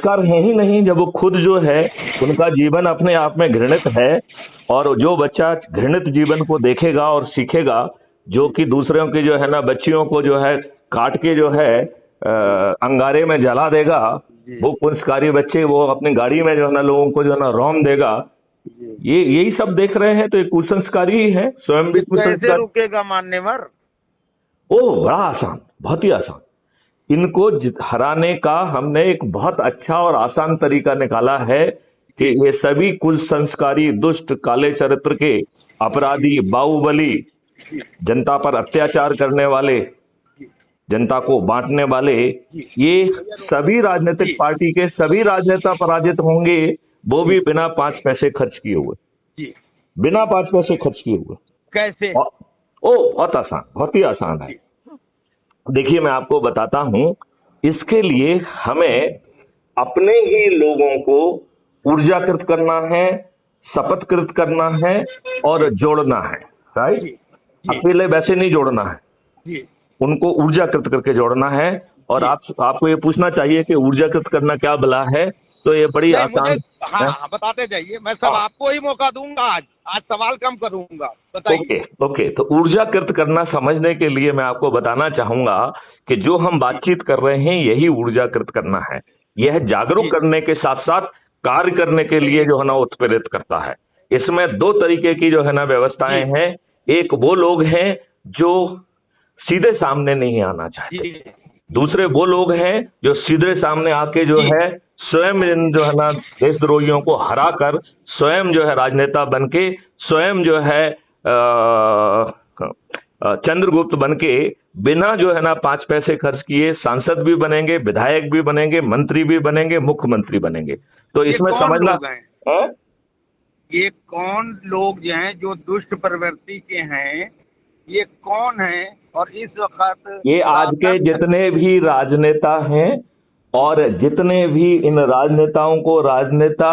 संस्कार है ही नहीं, जब वो खुद जो है उनका जीवन अपने आप में घृणित है। और जो बच्चा घृणित जीवन को देखेगा और सीखेगा, जो कि दूसरों की जो है ना बच्चियों को जो है काट के जो है अंगारे में जला देगा, वो कुसंस्कारी बच्चे वो अपनी गाड़ी में जो है ना लोगों को जो है ना रौंद देगा, ये यही सब देख रहे हैं, तो ये कुसंस्कारी ही है, स्वयं भी कैसे कुसंस्कार। रुकेगा मान्यवर? ओ बड़ा आसान, बहुत ही आसान। इनको हराने का हमने एक बहुत अच्छा और आसान तरीका निकाला है कि ये सभी कुसंस्कारी दुष्ट काले चरित्र के अपराधी, बाहुबली, जनता पर अत्याचार करने वाले, जनता को बांटने वाले, ये सभी राजनीतिक पार्टी के सभी राजनेता पराजित होंगे, वो भी बिना 5 पैसे खर्च किए हुए, बिना 5 पैसे खर्च किए हुए। कैसे? बहुत आसान, बहुत ही आसान है। देखिए मैं आपको बताता हूं, इसके लिए हमें अपने ही लोगों को ऊर्जाकृत करना है, शपथकृत करना है और जोड़ना है, राइट? अकेले वैसे नहीं जोड़ना है, उनको ऊर्जाकृत करके जोड़ना है। और आपको ये पूछना चाहिए कि ऊर्जाकृत करना क्या भला है, तो ये बड़ी आसान। हाँ, बताते जाइए, मैं सब आपको ही मौका दूंगा। आज सवाल कम करूंगा, बताइए। ओके, तो ऊर्जाकृत करना समझने के लिए मैं आपको बताना चाहूंगा कि जो हम बातचीत कर रहे हैं यही ऊर्जाकृत करना है। यह जागरूक करने के साथ साथ कार्य करने के लिए जो है ना उत्प्रेरित करता है। इसमें 2 तरीके की जो है ना व्यवस्थाएं हैं। एक वो लोग हैं जो सीधे सामने नहीं आना चाहते, दूसरे वो लोग हैं जो सीधे सामने आके जो है स्वयं इन जो है ना देशद्रोहियों को हरा कर स्वयं जो है राजनेता बनके, स्वयं जो है चंद्रगुप्त बनके बिना जो है ना 5 पैसे खर्च किए सांसद भी बनेंगे, विधायक भी बनेंगे, मंत्री भी बनेंगे, मुख्यमंत्री बनेंगे। तो इसमें समझना है ये कौन लोग जो हैं जो दुष्ट प्रवृत्ति के हैं, ये कौन है? और इस वक्त ये आज के जितने भी राजनेता हैं और जितने भी इन राजनेताओं को राजनेता